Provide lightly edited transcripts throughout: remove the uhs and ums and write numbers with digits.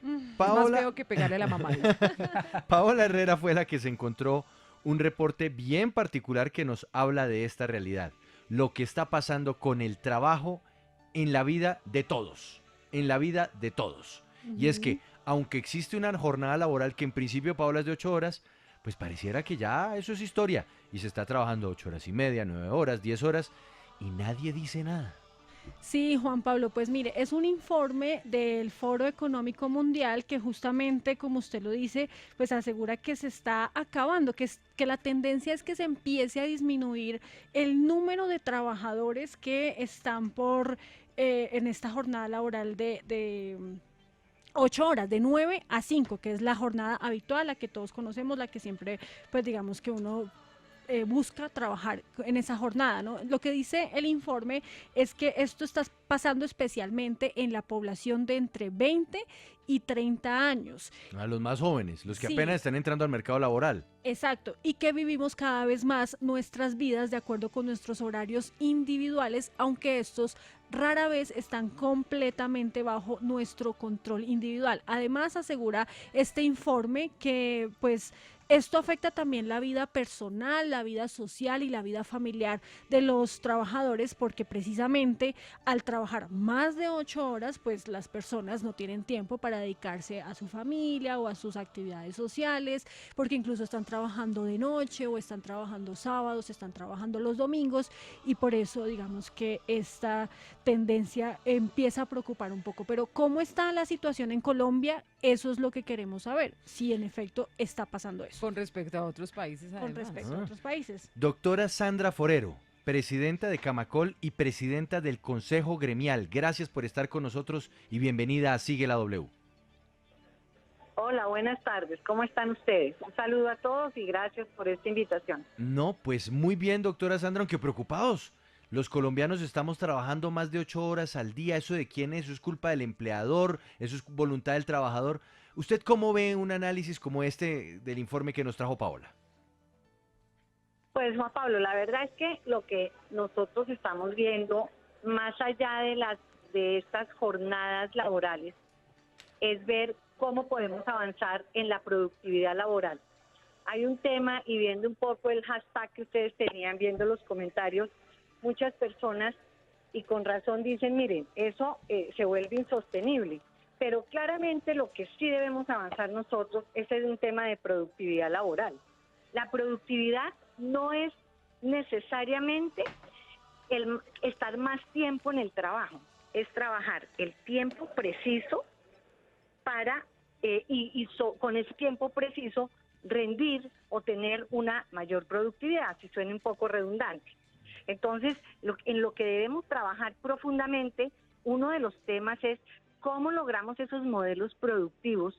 Es más Paola, feo que pegarle a la mamá. Paola Herrera fue la que se encontró un reporte bien particular que nos habla de esta realidad, lo que está pasando con el trabajo en la vida de todos, en la vida de todos. Y es que, Ujú. aunque existe una jornada laboral que en principio, Paola, es de 8 horas, pues pareciera que ya eso es historia y se está trabajando 8 horas y media, 9 horas, 10 horas y nadie dice nada. Sí, Juan Pablo, pues mire, es un informe del Foro Económico Mundial que justamente, como usted lo dice, pues asegura que se está acabando, que la tendencia es que se empiece a disminuir el número de trabajadores que están en esta jornada laboral de 8 horas, de 9 a 5, que es la jornada habitual, la que todos conocemos, la que siempre, pues digamos que uno busca trabajar en esa jornada, ¿no? Lo que dice el informe es que esto está pasando especialmente en la población de entre 20 y 30 años. A los más jóvenes, los que apenas Sí, están entrando al mercado laboral. exacto, y que vivimos cada vez más nuestras vidas de acuerdo con nuestros horarios individuales, aunque estos rara vez están completamente bajo nuestro control individual. Además, asegura este informe que pues esto afecta también la vida personal, la vida social y la vida familiar de los trabajadores porque precisamente al trabajar más de 8 horas, pues las personas no tienen tiempo para dedicarse a su familia o a sus actividades sociales, porque incluso están trabajando de noche o están trabajando sábados, están trabajando los domingos y por eso digamos que esta tendencia empieza a preocupar un poco. Pero ¿cómo está la situación en Colombia? Eso es lo que queremos saber, si en efecto está pasando eso Con respecto a otros países, con además. respecto a Ah. otros países. Doctora Sandra Forero, presidenta de Camacol y presidenta del Consejo Gremial. Gracias por estar con nosotros y bienvenida a Sigue la W. Hola, buenas tardes. ¿Cómo están ustedes? Un saludo a todos y gracias por esta invitación. No, pues muy bien, doctora Sandra, aunque preocupados. Los colombianos estamos trabajando más de 8 horas al día. ¿Eso de quién es? ¿Eso es culpa del empleador? ¿Eso es voluntad del trabajador? ¿Usted cómo ve un análisis como este del informe que nos trajo Paola? Pues Juan Pablo, la verdad es que lo que nosotros estamos viendo, más allá de estas jornadas laborales, es ver cómo podemos avanzar en la productividad laboral. Hay un tema, y viendo un poco el hashtag que ustedes tenían, viendo los comentarios, muchas personas, y con razón dicen, miren, eso se vuelve insostenible. Pero claramente lo que sí debemos avanzar nosotros es en un tema de productividad laboral. La productividad no es necesariamente el estar más tiempo en el trabajo, es trabajar el tiempo preciso para, con ese tiempo preciso, rendir o tener una mayor productividad, si suena un poco redundante. Entonces, en lo que debemos trabajar profundamente, uno de los temas es cómo logramos esos modelos productivos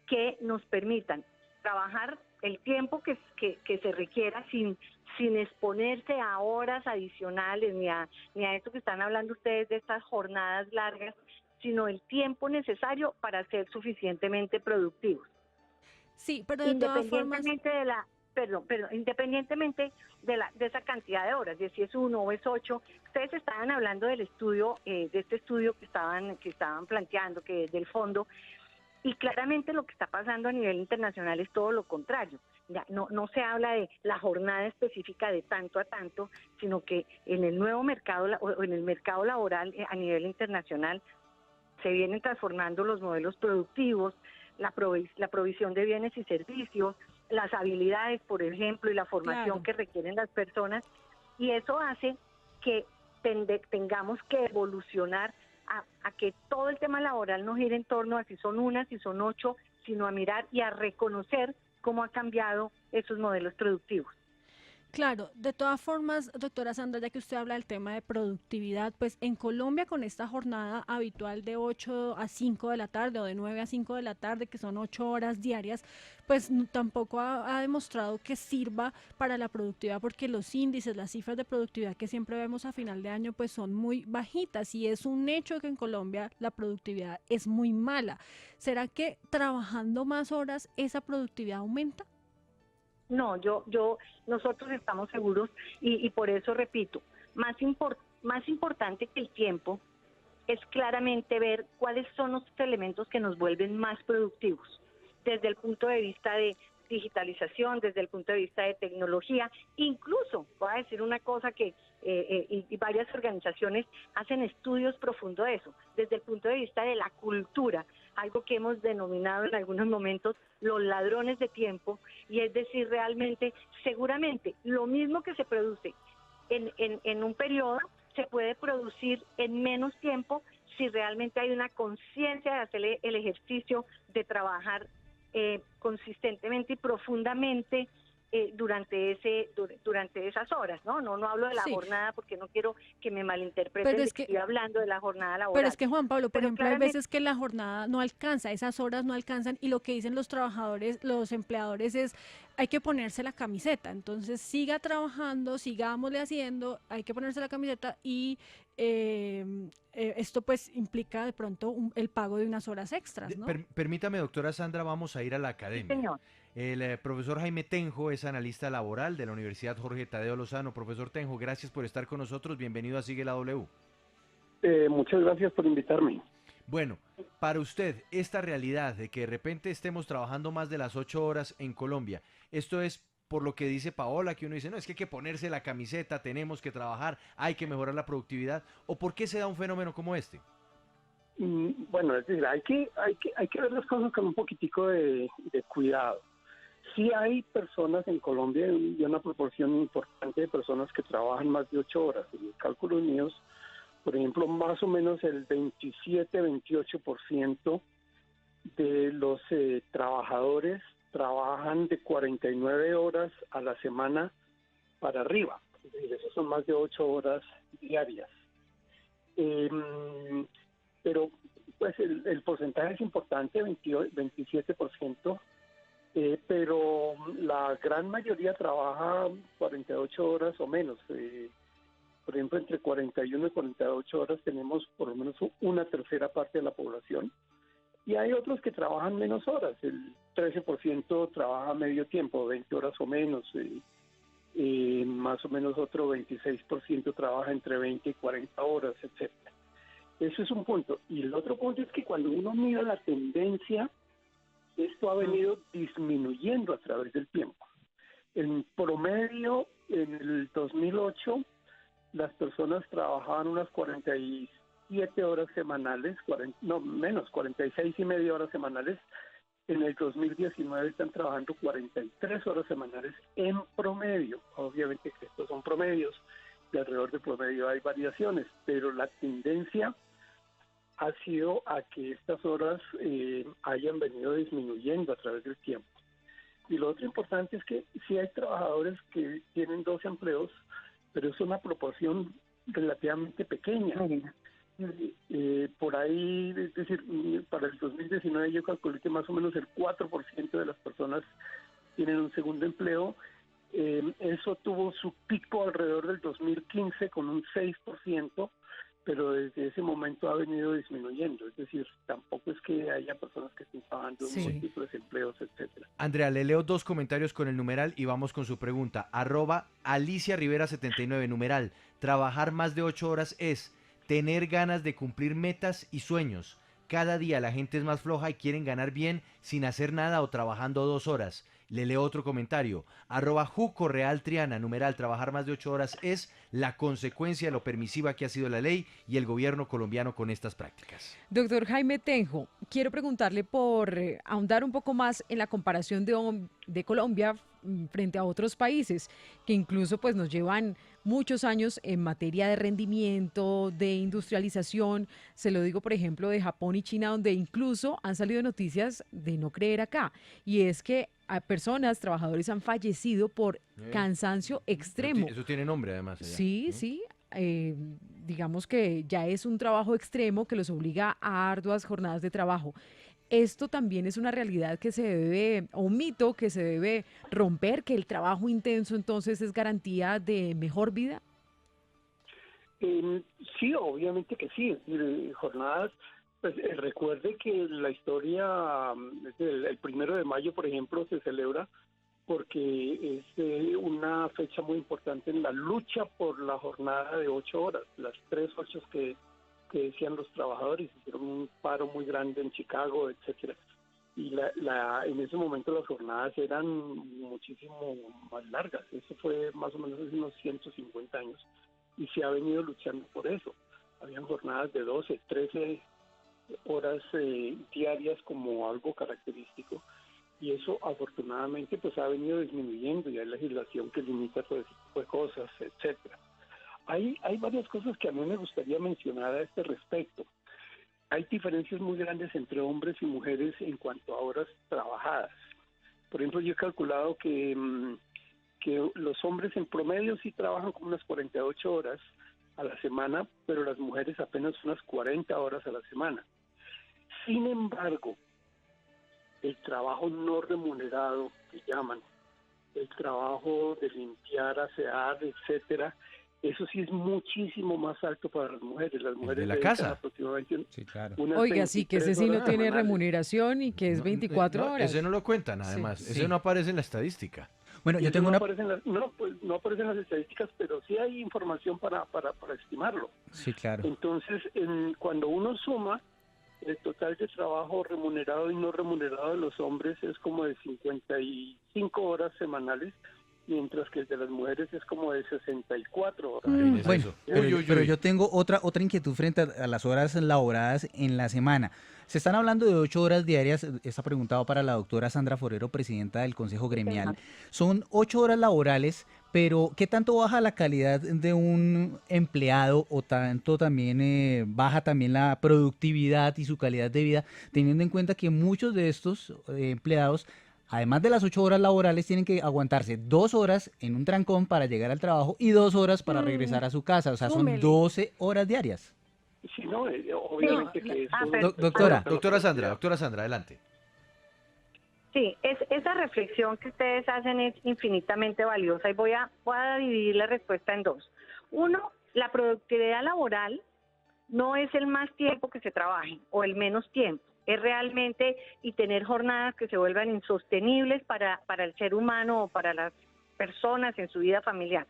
que nos permitan trabajar el tiempo que se requiera sin exponerse a horas adicionales ni a esto que están hablando ustedes de estas jornadas largas, sino el tiempo necesario para ser suficientemente productivos. Sí, pero de todas formas, Independientemente de la, perdón, independientemente de esa cantidad de horas, de si es 1 o es 8, ustedes estaban hablando del estudio, de este estudio que estaban planteando, que es del fondo, y claramente lo que está pasando a nivel internacional es todo lo contrario. Ya, no se habla de la jornada específica de tanto a tanto, sino que en el nuevo mercado o en el mercado laboral a nivel internacional se vienen transformando los modelos productivos, la provisión de bienes y servicios, las habilidades, por ejemplo, y la formación claro. que requieren las personas, y eso hace que tengamos que evolucionar a que todo el tema laboral no gire en torno a si son unas, si son 8, sino a mirar y a reconocer cómo ha cambiado esos modelos productivos. Claro, de todas formas, doctora Sandra, ya que usted habla del tema de productividad, pues en Colombia con esta jornada habitual de 8 a 5 de la tarde o de 9 a 5 de la tarde, que son 8 horas diarias, pues tampoco ha demostrado que sirva para la productividad porque los índices, las cifras de productividad que siempre vemos a final de año, pues son muy bajitas y es un hecho que en Colombia la productividad es muy mala. ¿Será que trabajando más horas esa productividad aumenta? No, nosotros estamos seguros y por eso repito, más importante que el tiempo es claramente ver cuáles son los elementos que nos vuelven más productivos, desde el punto de vista de digitalización, desde el punto de vista de tecnología. Incluso, voy a decir una cosa que y varias organizaciones hacen estudios profundos de eso, desde el punto de vista de la cultura, algo que hemos denominado en algunos momentos los ladrones de tiempo, y es decir, realmente, seguramente, lo mismo que se produce en un periodo, se puede producir en menos tiempo si realmente hay una conciencia de hacer el ejercicio de trabajar consistentemente y profundamente durante esas horas, ¿no? No hablo de la Sí, jornada porque no quiero que me malinterpreten pero de es que que estoy hablando de la jornada Pero es laboral. que Juan Pablo, por Pero ejemplo, hay claramente, veces que la jornada no alcanza, esas horas no alcanzan y lo que dicen los trabajadores, los empleadores es hay que ponerse la camiseta. Entonces siga trabajando, sigámosle haciendo, hay que ponerse la camiseta y esto pues implica de pronto el pago de unas horas extras, ¿no? Permítame, doctora Sandra, vamos a ir a la sí, academia. señor. El profesor Jaime Tenjo es analista laboral de la Universidad Jorge Tadeo Lozano. Profesor Tenjo, gracias por estar con nosotros. Bienvenido a Sigue la W. Muchas gracias por invitarme. Bueno, para usted, esta realidad de que de repente estemos trabajando más de las 8 horas en Colombia, esto es por lo que dice Paola, que uno dice, no, es que hay que ponerse la camiseta, tenemos que trabajar, hay que mejorar la productividad, o por qué se da un fenómeno como este. Bueno, es decir, hay que ver las cosas con un poquitico de cuidado. Sí hay personas en Colombia y una proporción importante de personas que trabajan más de 8 horas. En los cálculos míos, por ejemplo, más o menos el 27-28% de los trabajadores trabajan de 49 horas a la semana para arriba. Es decir, eso son más de 8 horas diarias. Eh, pero pues el porcentaje es importante, 27%, pero la gran mayoría trabaja 48 horas o menos. Por ejemplo, entre 41 y 48 horas tenemos por lo menos una tercera parte de la población. Y hay otros que trabajan menos horas, el 13% trabaja medio tiempo, 20 horas o menos, más o menos otro 26% trabaja entre 20 y 40 horas, etcétera. Eso es un punto. Y el otro punto es que cuando uno mira la tendencia, esto ha venido disminuyendo a través del tiempo. En promedio, en el 2008, las personas trabajaban unas 47 horas semanales, no menos, 46 y media horas semanales. En el 2019 están trabajando 43 horas semanales en promedio. Obviamente que estos son promedios, y alrededor del promedio hay variaciones, pero la tendencia ha sido a que estas horas hayan venido disminuyendo a través del tiempo. Y lo otro importante es que sí hay trabajadores que tienen 2 empleos, pero es una proporción relativamente pequeña. Por ahí, es decir, para el 2019 yo calculé que más o menos el 4% de las personas tienen un segundo empleo. Eso tuvo su pico alrededor del 2015 con un 6%, pero desde ese momento ha venido disminuyendo. Es decir, tampoco es que haya personas que estén trabajando en Sí. múltiples empleos, etcétera. Andrea, le leo 2 comentarios con el numeral y vamos con su pregunta. @Alicia Rivera 79, numeral. Trabajar más de 8 horas es tener ganas de cumplir metas y sueños. Cada día la gente es más floja y quieren ganar bien sin hacer nada o trabajando 2 horas. Le leo otro comentario. @Juco Real Triana, numeral. Trabajar más de 8 horas es la consecuencia de lo permisiva que ha sido la ley y el gobierno colombiano con estas prácticas. Doctor Jaime Tenjo, quiero preguntarle por ahondar un poco más en la comparación de Colombia frente a otros países que incluso pues nos llevan muchos años en materia de rendimiento, de industrialización. Se lo digo, por ejemplo, de Japón y China, donde incluso han salido noticias de no creer acá. Y es que a personas, trabajadores han fallecido por cansancio extremo. Eso tiene nombre además allá, Sí, ¿no? sí. Digamos que ya es un trabajo extremo que los obliga a arduas jornadas de trabajo. Esto también es una realidad que se debe, o un mito que se debe romper, que el trabajo intenso entonces es garantía de mejor vida. Sí, obviamente que sí. Jornadas, pues recuerde que la historia, el 1 de mayo, por ejemplo, se celebra porque es una fecha muy importante en la lucha por la jornada de 8 horas, las 3 8 que que decían los trabajadores, hicieron un paro muy grande en Chicago, etcétera. Y en ese momento las jornadas eran muchísimo más largas. Eso fue más o menos hace unos 150 años. Y se ha venido luchando por eso. Habían jornadas de 12, 13 horas diarias como algo característico. Y eso afortunadamente pues ha venido disminuyendo y hay legislación que limita todo ese tipo de cosas, etcétera. Hay varias cosas que a mí me gustaría mencionar a este respecto. Hay diferencias muy grandes entre hombres y mujeres en cuanto a horas trabajadas. Por ejemplo, yo he calculado que los hombres en promedio sí trabajan como unas 48 horas a la semana, pero las mujeres apenas unas 40 horas a la semana. Sin embargo, el trabajo no remunerado, que llaman, el trabajo de limpiar, asear, etcétera, eso sí es muchísimo más alto para las mujeres. Las mujeres de la dedican casa. aproximadamente Sí, claro. unas Oiga, sí, que ese 23 sí no horas tiene semanales. remuneración y que es 24 horas. Ese no lo cuentan, Sí. además. Sí. Ese no aparece en la estadística. Bueno, yo Eso tengo no una... aparece en no aparece en las estadísticas, pero sí hay información para estimarlo. Sí, claro. Entonces, cuando uno suma el total de trabajo remunerado y no remunerado de los hombres es como de 55 horas semanales, mientras que el de las mujeres es como de 64 horas. Imagínese Bueno, eso. pero, Uy, uy, pero uy. yo tengo otra inquietud frente a las horas laboradas en la semana. Se están hablando de 8 horas diarias, está preguntado para la doctora Sandra Forero, presidenta del Consejo Gremial. Son 8 horas laborales, pero ¿qué tanto baja la calidad de un empleado o tanto también baja también la productividad y su calidad de vida, teniendo en cuenta que muchos de estos empleados, además de las 8 horas laborales, tienen que aguantarse 2 horas en un trancón para llegar al trabajo y 2 horas para regresar a su casa? O sea, son súmele. 12 horas diarias. Sí, no, obviamente que eso... Doctora. Doctora Sandra, adelante. Sí, esa reflexión que ustedes hacen es infinitamente valiosa y voy a dividir la respuesta en dos. Uno, la productividad laboral no es el más tiempo que se trabaje o el menos tiempo. Es realmente y tener jornadas que se vuelvan insostenibles para el ser humano o para las personas en su vida familiar.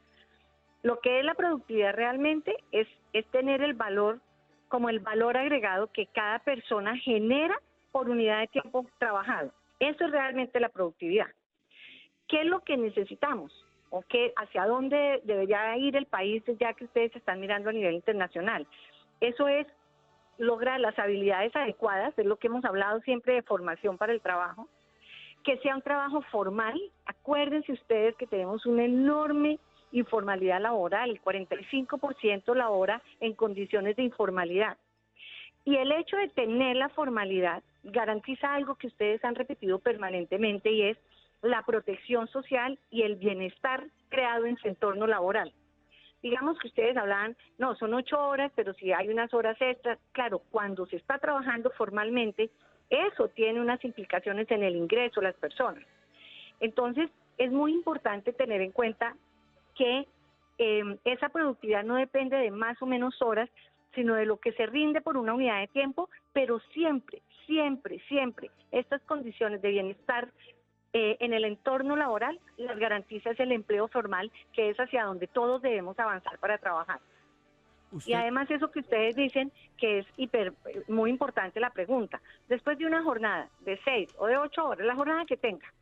Lo que es la productividad realmente es tener el valor como el valor agregado que cada persona genera por unidad de tiempo trabajado. Eso es realmente la productividad. ¿Qué es lo que necesitamos? ¿O hacia dónde debería ir el país ya que ustedes están mirando a nivel internacional? Eso es lograr las habilidades adecuadas, es lo que hemos hablado siempre de formación para el trabajo, que sea un trabajo formal. Acuérdense ustedes que tenemos una enorme informalidad laboral, el 45% labora en condiciones de informalidad. Y el hecho de tener la formalidad garantiza algo que ustedes han repetido permanentemente y es la protección social y el bienestar creado en su entorno laboral. Digamos que ustedes hablaban, no, son 8 horas, pero si hay unas horas extras, claro, cuando se está trabajando formalmente, eso tiene unas implicaciones en el ingreso de las personas. Entonces, es muy importante tener en cuenta que esa productividad no depende de más o menos horas, sino de lo que se rinde por una unidad de tiempo, pero siempre, siempre, siempre, estas condiciones de bienestar en el entorno laboral las garantiza el empleo formal, que es hacia donde todos debemos avanzar para trabajar. Y además eso que ustedes dicen, que es muy importante la pregunta, después de una jornada de 6 o de 8 horas, la jornada que tenga,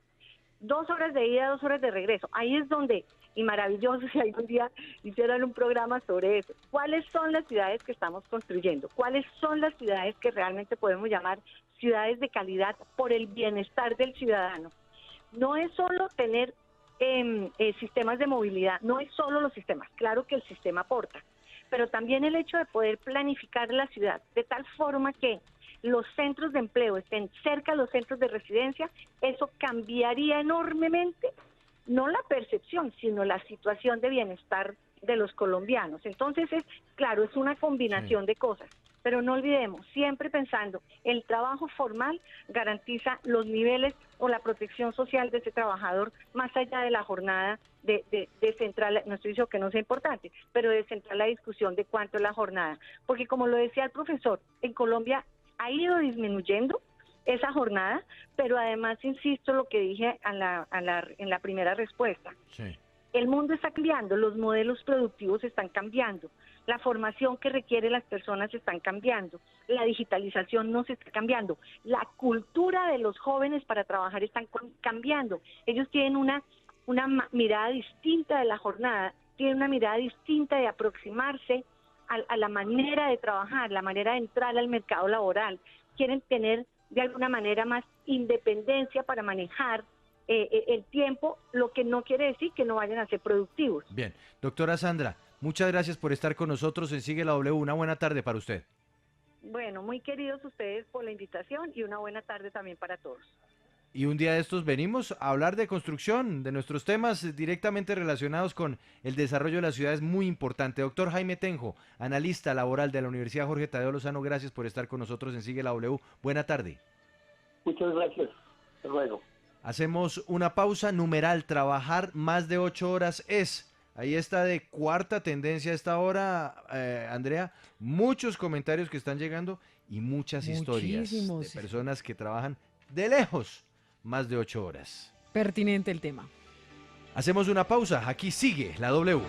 2 horas de ida, 2 horas de regreso, ahí es donde, y maravilloso si algún día hicieran un programa sobre eso, ¿cuáles son las ciudades que estamos construyendo? ¿Cuáles son las ciudades que realmente podemos llamar ciudades de calidad por el bienestar del ciudadano? No es solo tener sistemas de movilidad, no es solo los sistemas, claro que el sistema aporta, pero también el hecho de poder planificar la ciudad de tal forma que los centros de empleo estén cerca de los centros de residencia, eso cambiaría enormemente, no la percepción, sino la situación de bienestar de los colombianos. Entonces, claro, es una combinación de cosas, pero no olvidemos, siempre pensando, el trabajo formal garantiza los niveles o la protección social de ese trabajador, más allá de la jornada de centrar, no estoy diciendo que no sea importante, pero de centrar la discusión de cuánto es la jornada, porque como lo decía el profesor, en Colombia ha ido disminuyendo esa jornada, pero además insisto lo que dije en la primera respuesta. Sí. El mundo está cambiando, los modelos productivos están cambiando, la formación que requieren las personas están cambiando, la digitalización nos está cambiando, la cultura de los jóvenes para trabajar están cambiando. Ellos tienen una mirada distinta de la jornada, tienen una mirada distinta de aproximarse a la manera de trabajar, la manera de entrar al mercado laboral. Quieren tener de alguna manera más independencia para manejar el tiempo, lo que no quiere decir que no vayan a ser productivos. Bien, doctora Sandra, muchas gracias por estar con nosotros en Sigue la W. Una buena tarde para usted. Bueno, muy queridos ustedes por la invitación y una buena tarde también para todos. Y un día de estos venimos a hablar de construcción, de nuestros temas directamente relacionados con el desarrollo de la ciudad. Es muy importante. Doctor Jaime Tenjo, analista laboral de la Universidad Jorge Tadeo Lozano, gracias por estar con nosotros en Sigue la W. Buena tarde. Muchas gracias. Hasta luego. Hacemos una pausa. Numeral, trabajar más de 8 horas es. Ahí está de cuarta tendencia a esta hora, Andrea. Muchos comentarios que están llegando y muchas historias Muchísimos. de personas que trabajan de lejos más de 8 horas. Pertinente el tema. Hacemos una pausa. Aquí sigue la W.